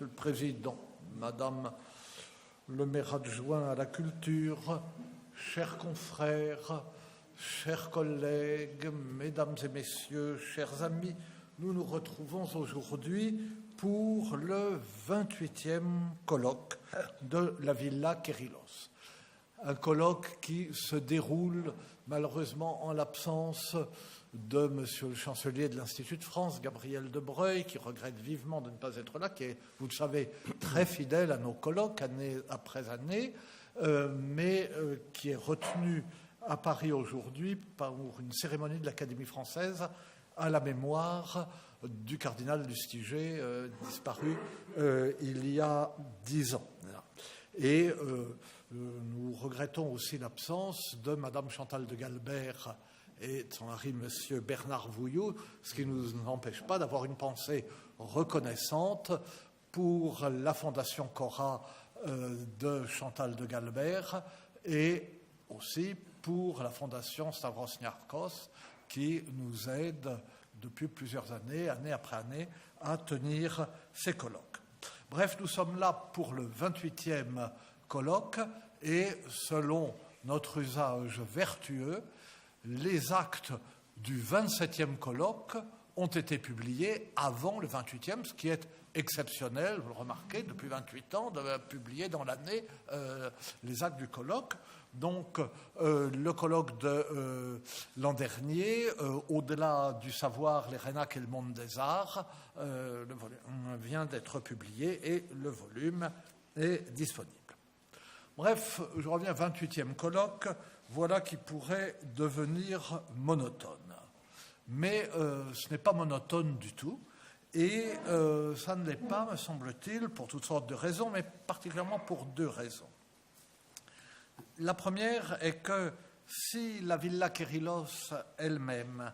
Monsieur le Président, Madame le maire adjoint à la culture, chers confrères, chers collègues, mesdames et messieurs, chers amis, nous nous retrouvons aujourd'hui pour le 28e colloque de la Villa Quérilos. Un colloque qui se déroule malheureusement en l'absence de Monsieur le chancelier de l'Institut de France, Gabriel de Breuil, qui regrette vivement de ne pas être là, qui est, vous le savez, très fidèle à nos colloques année après année, mais qui est retenu à Paris aujourd'hui pour une cérémonie de l'Académie française à la mémoire du cardinal Lustiger, disparu il y a 10 ans. Et nous regrettons aussi l'absence de Madame Chantal de Galbert et de son mari, M. Bernard Vouillot, ce qui ne nous empêche pas d'avoir une pensée reconnaissante pour la Fondation Cora de Chantal de Galbert et aussi pour la Fondation Stavros Niarchos, qui nous aide depuis plusieurs années, année après année, à tenir ces colloques. Bref, nous sommes là pour le 28e colloque et selon notre usage vertueux, les actes du 27e colloque ont été publiés avant le 28e, ce qui est exceptionnel, vous le remarquez, depuis 28 ans, de publier dans l'année les actes du colloque. Donc, le colloque de l'an dernier, au-delà du savoir, les Rénac et le monde des arts, vient d'être publié et le volume est disponible. Bref, je reviens au 28e colloque, voilà qui pourrait devenir monotone. Mais ce n'est pas monotone du tout, et ça ne l'est pas, me semble-t-il, pour toutes sortes de raisons, mais particulièrement pour deux raisons. La première est que si la Villa Quérilos elle-même,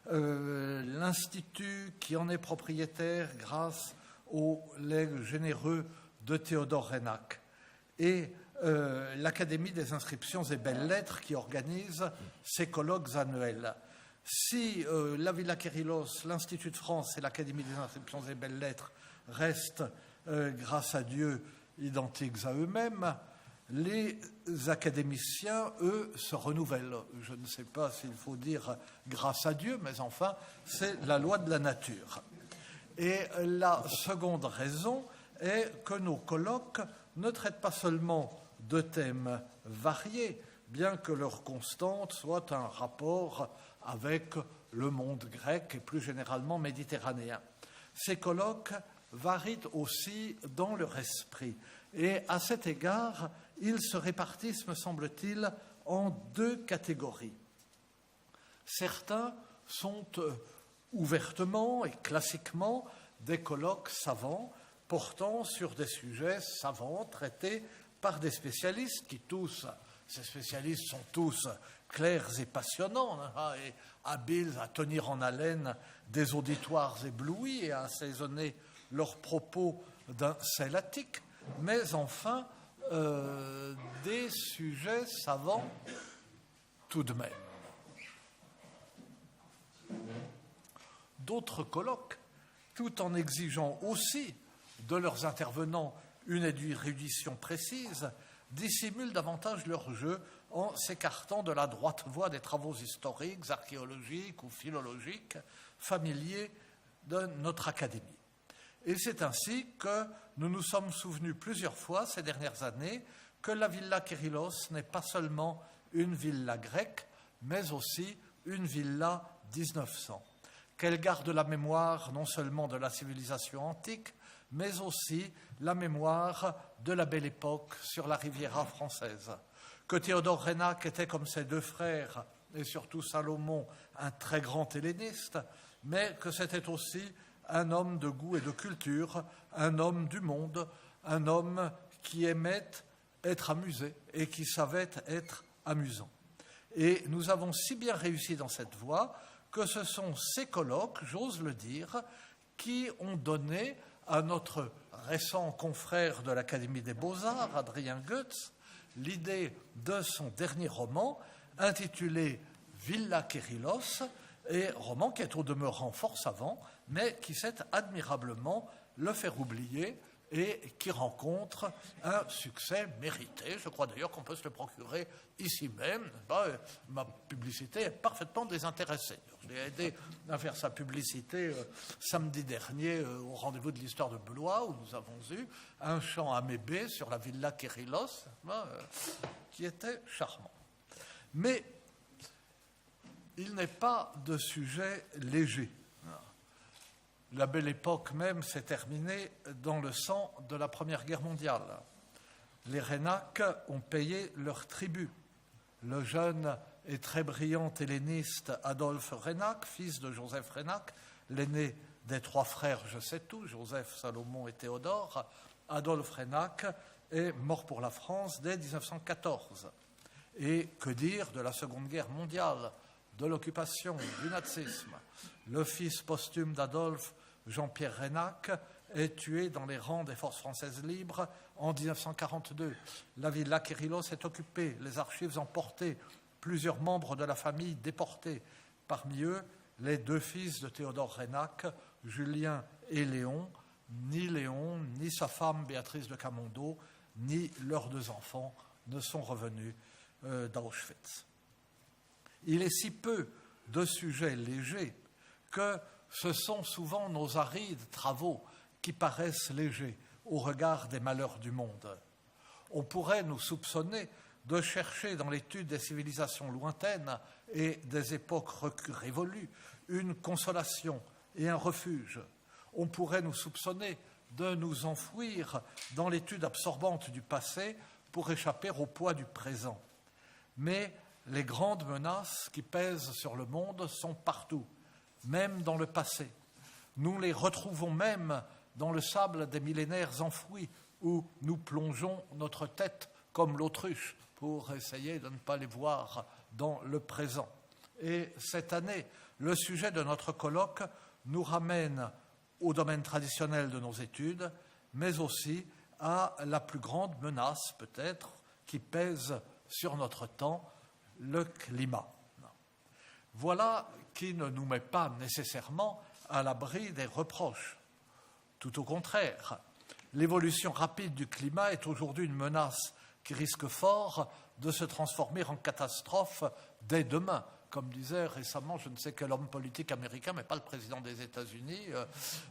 l'Institut qui en est propriétaire grâce aux legs généreux de Théodore Rénac et l'Académie des inscriptions et belles-lettres qui organise ces colloques annuels, si la Villa Quérilos, l'Institut de France et l'Académie des inscriptions et belles-lettres restent, grâce à Dieu, identiques à eux-mêmes, les académiciens, eux, se renouvellent. Je ne sais pas s'il faut dire grâce à Dieu, mais enfin, c'est la loi de la nature. Et la seconde raison est que nos colloques ne traitent pas seulement de thèmes variés, bien que leur constante soit un rapport avec le monde grec et plus généralement méditerranéen. Ces colloques varient aussi dans leur esprit. Et à cet égard, ils se répartissent, me semble-t-il, en deux catégories. Certains sont ouvertement et classiquement des colloques savants portant sur des sujets savants traités par des spécialistes qui tous, ces spécialistes sont tous clairs et passionnants et habiles à tenir en haleine des auditoires éblouis et à assaisonner leurs propos d'un sel attique, mais enfin des sujets savants tout de même. D'autres colloques, tout en exigeant aussi de leurs intervenants une érudition précise, dissimulent davantage leur jeu en s'écartant de la droite voie des travaux historiques, archéologiques ou philologiques familiers de notre Académie. Et c'est ainsi que nous nous sommes souvenus plusieurs fois ces dernières années que la Villa Quérilos n'est pas seulement une villa grecque, mais aussi une villa 1900, qu'elle garde la mémoire non seulement de la civilisation antique, mais aussi la mémoire de la belle époque sur la Riviera française, que Théodore Rénac était comme ses deux frères, et surtout Salomon, un très grand helléniste, mais que c'était aussi un homme de goût et de culture, un homme du monde, un homme qui aimait être amusé et qui savait être amusant. Et nous avons si bien réussi dans cette voie que ce sont ces colloques, j'ose le dire, qui ont donné à notre récent confrère de l'Académie des Beaux-Arts, Adrien Goetz, l'idée de son dernier roman intitulé Villa Quérilos, et roman qui est au demeurant fort savant, mais qui sait admirablement le faire oublier et qui rencontre un succès mérité. Je crois d'ailleurs qu'on peut se le procurer ici même. Ma publicité est parfaitement désintéressée. J'ai aidé à faire sa publicité samedi dernier au rendez-vous de l'histoire de Blois, où nous avons eu un chant amébé sur la villa Kérylos, qui était charmant. Mais il n'est pas de sujet léger. La belle époque même s'est terminée dans le sang de la Première Guerre mondiale. Les Rhénaques ont payé leur tribut. Le jeune et très brillant helléniste Adolphe Rhénac, fils de Joseph Rhénac, l'aîné des trois frères Je sais tout, Joseph, Salomon et Théodore, Adolphe Rhénac est mort pour la France dès 1914. Et que dire de la Seconde Guerre mondiale, de l'occupation, du nazisme? Le fils posthume d'Adolphe, Jean-Pierre Rhénac, est tué dans les rangs des forces françaises libres en 1942. La villa Kérylos est occupée, les archives emportées, plusieurs membres de la famille déportés. Parmi eux, les deux fils de Théodore Rhénac, Julien et Léon, ni sa femme Béatrice de Camondo, ni leurs deux enfants ne sont revenus d'Auschwitz. Il est si peu de sujets légers que ce sont souvent nos arides travaux qui paraissent légers au regard des malheurs du monde. On pourrait nous soupçonner de chercher dans l'étude des civilisations lointaines et des époques révolues une consolation et un refuge. On pourrait nous soupçonner de nous enfouir dans l'étude absorbante du passé pour échapper au poids du présent. Mais les grandes menaces qui pèsent sur le monde sont partout, même dans le passé. Nous les retrouvons même dans le sable des millénaires enfouis, où nous plongeons notre tête comme l'autruche pour essayer de ne pas les voir dans le présent. Et cette année, le sujet de notre colloque nous ramène au domaine traditionnel de nos études, mais aussi à la plus grande menace, peut-être, qui pèse sur notre temps, le climat. Voilà qui ne nous met pas nécessairement à l'abri des reproches. Tout au contraire, l'évolution rapide du climat est aujourd'hui une menace qui risque fort de se transformer en catastrophe dès demain. Comme disait récemment, je ne sais quel homme politique américain, mais pas le président des États-Unis,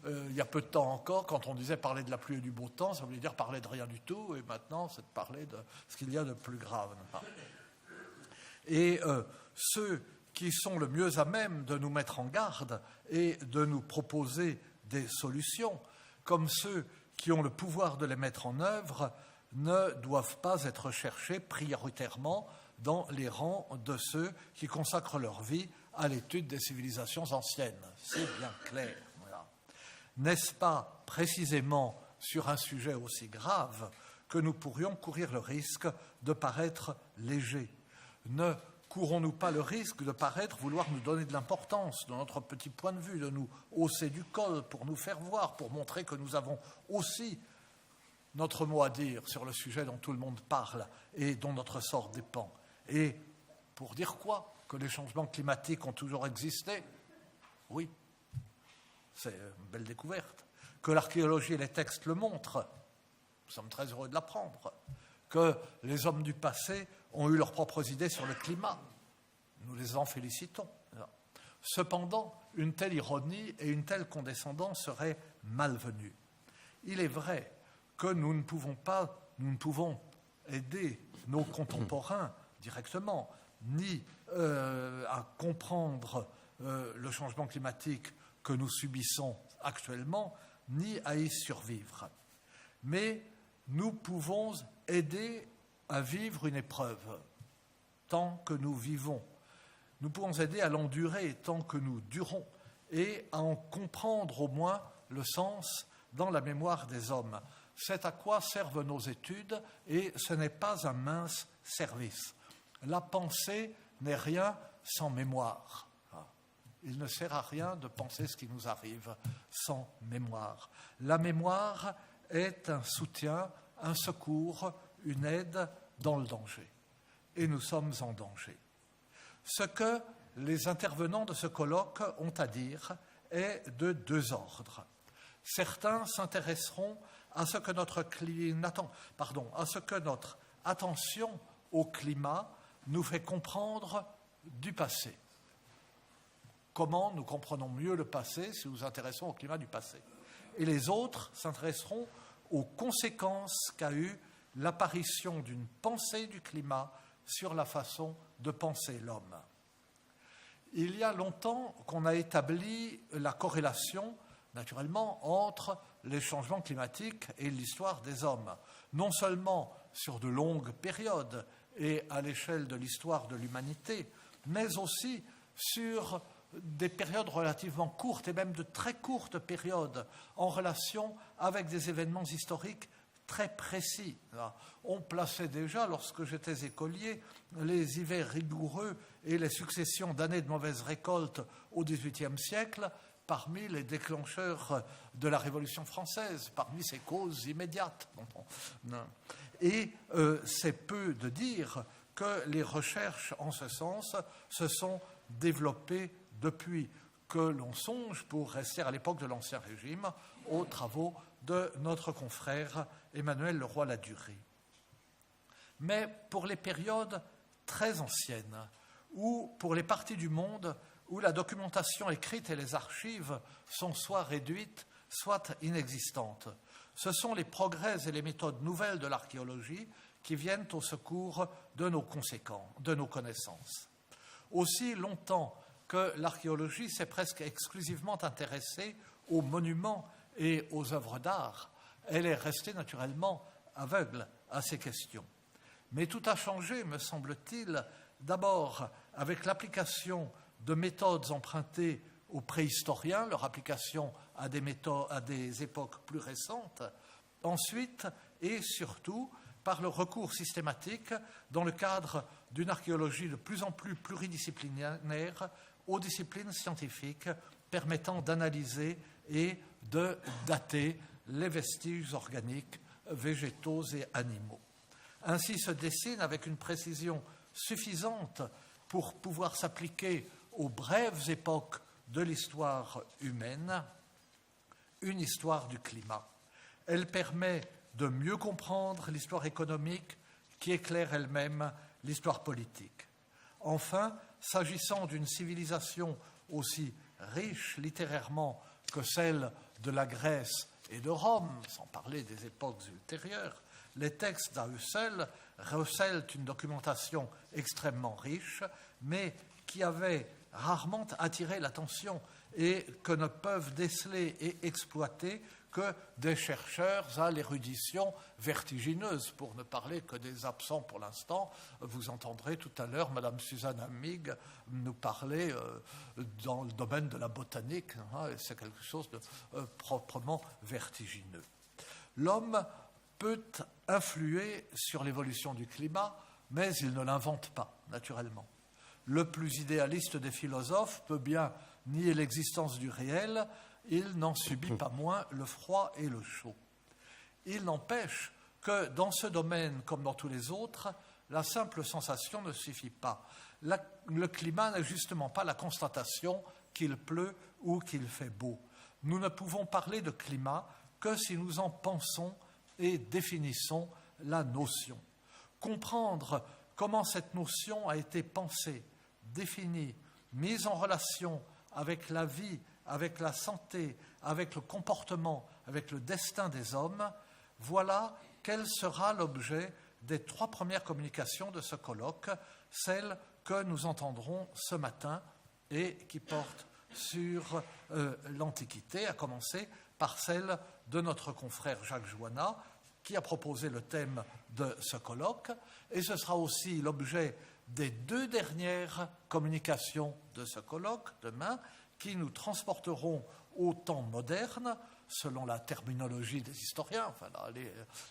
il y a peu de temps encore, quand on disait parler de la pluie et du beau temps, ça voulait dire parler de rien du tout, et maintenant c'est de parler de ce qu'il y a de plus grave. Et ceux qui sont le mieux à même de nous mettre en garde et de nous proposer des solutions, comme ceux qui ont le pouvoir de les mettre en œuvre, ne doivent pas être cherchés prioritairement dans les rangs de ceux qui consacrent leur vie à l'étude des civilisations anciennes. C'est bien clair. Voilà. N'est-ce pas précisément sur un sujet aussi grave que nous pourrions courir le risque de paraître légers? Ne courons-nous pas le risque de paraître vouloir nous donner de l'importance de notre petit point de vue, de nous hausser du col pour nous faire voir, pour montrer que nous avons aussi notre mot à dire sur le sujet dont tout le monde parle et dont notre sort dépend? Et pour dire quoi? Que les changements climatiques ont toujours existé? Oui, c'est une belle découverte. Que l'archéologie et les textes le montrent? Nous sommes très heureux de l'apprendre. Que les hommes du passé ont eu leurs propres idées sur le climat? Nous les en félicitons. Cependant, une telle ironie et une telle condescendance seraient malvenues. Il est vrai que nous ne pouvons aider nos contemporains directement, ni à comprendre le changement climatique que nous subissons actuellement, ni à y survivre. Mais nous pouvons aider à vivre une épreuve tant que nous vivons. Nous pouvons aider à l'endurer tant que nous durons et à en comprendre au moins le sens dans la mémoire des hommes. C'est à quoi servent nos études et ce n'est pas un mince service. La pensée n'est rien sans mémoire. Il ne sert à rien de penser ce qui nous arrive sans mémoire. La mémoire est un soutien, un secours, une aide dans le danger. Et nous sommes en danger. Ce que les intervenants de ce colloque ont à dire est de deux ordres. Certains s'intéresseront à ce que notre attention au climat nous fait comprendre du passé. Comment nous comprenons mieux le passé si nous nous intéressons au climat du passé. Et les autres s'intéresseront aux conséquences qu'a eu l'apparition d'une pensée du climat sur la façon de penser l'homme. Il y a longtemps qu'on a établi la corrélation, naturellement, entre les changements climatiques et l'histoire des hommes, non seulement sur de longues périodes et à l'échelle de l'histoire de l'humanité, mais aussi sur des périodes relativement courtes et même de très courtes périodes en relation avec des événements historiques très précis. On plaçait déjà, lorsque j'étais écolier, les hivers rigoureux et les successions d'années de mauvaises récoltes au XVIIIe siècle parmi les déclencheurs de la Révolution française, parmi ses causes immédiates. Et c'est peu de dire que les recherches en ce sens se sont développées depuis, que l'on songe, pour rester à l'époque de l'Ancien Régime, aux travaux de notre confrère Emmanuel Leroy-Ladurie. Mais pour les périodes très anciennes, ou pour les parties du monde où la documentation écrite et les archives sont soit réduites, soit inexistantes, ce sont les progrès et les méthodes nouvelles de l'archéologie qui viennent au secours de nos connaissances. Aussi longtemps que l'archéologie s'est presque exclusivement intéressée aux monuments et aux œuvres d'art, elle est restée naturellement aveugle à ces questions. Mais tout a changé, me semble-t-il, d'abord avec l'application de méthodes empruntées aux préhistoriens, leur application à des époques plus récentes, ensuite et surtout par le recours systématique, dans le cadre d'une archéologie de plus en plus pluridisciplinaire, aux disciplines scientifiques permettant d'analyser et de dater les vestiges organiques, végétaux et animaux. Ainsi se dessine, avec une précision suffisante pour pouvoir s'appliquer aux brèves époques de l'histoire humaine, une histoire du climat. Elle permet de mieux comprendre l'histoire économique qui éclaire elle-même l'histoire politique. Enfin, s'agissant d'une civilisation aussi riche littérairement que celle de la Grèce et de Rome, sans parler des époques ultérieures, les textes d'à eux seuls recèlent une documentation extrêmement riche, mais qui avait rarement attiré l'attention et que ne peuvent déceler et exploiter que des chercheurs à l'érudition vertigineuse, pour ne parler que des absents pour l'instant. Vous entendrez tout à l'heure Madame Suzanne Amig nous parler dans le domaine de la botanique, et c'est quelque chose de proprement vertigineux. L'homme peut influer sur l'évolution du climat, mais il ne l'invente pas, naturellement. Le plus idéaliste des philosophes peut bien nier l'existence du réel, il n'en subit pas moins le froid et le chaud. Il n'empêche que dans ce domaine, comme dans tous les autres, la simple sensation ne suffit pas. Le climat n'est justement pas la constatation qu'il pleut ou qu'il fait beau. Nous ne pouvons parler de climat que si nous en pensons et définissons la notion. Comprendre comment cette notion a été pensée, définie, mise en relation avec la vie, avec la santé, avec le comportement, avec le destin des hommes, voilà quel sera l'objet des 3 premières communications de ce colloque, celles que nous entendrons ce matin et qui portent sur l'Antiquité, à commencer par celle de notre confrère Jacques Joannas, qui a proposé le thème de ce colloque, et ce sera aussi l'objet des 2 dernières communications de ce colloque, demain, qui nous transporteront au temps moderne, selon la terminologie des historiens, enfin là,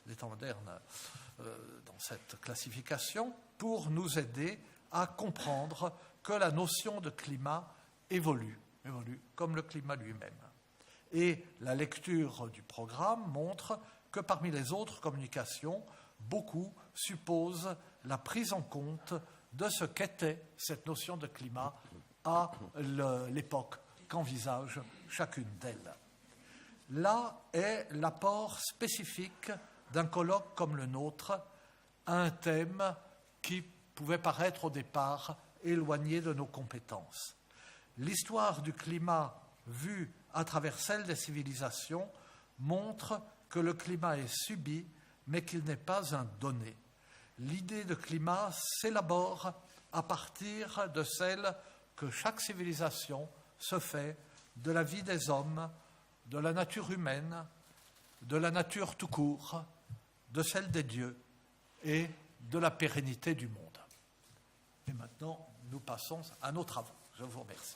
les temps modernes dans cette classification, pour nous aider à comprendre que la notion de climat évolue comme le climat lui-même. Et la lecture du programme montre que parmi les autres communications, beaucoup supposent la prise en compte de ce qu'était cette notion de climat à l'époque qu'envisage chacune d'elles. là est l'apport spécifique d'un colloque comme le nôtre à un thème qui pouvait paraître au départ éloigné de nos compétences. L'histoire du climat vue à travers celle des civilisations montre que le climat est subi, mais qu'il n'est pas un donné. L'idée de climat s'élabore à partir de celle que chaque civilisation se fait de la vie des hommes, de la nature humaine, de la nature tout court, de celle des dieux et de la pérennité du monde. Et maintenant, nous passons à nos travaux. Je vous remercie.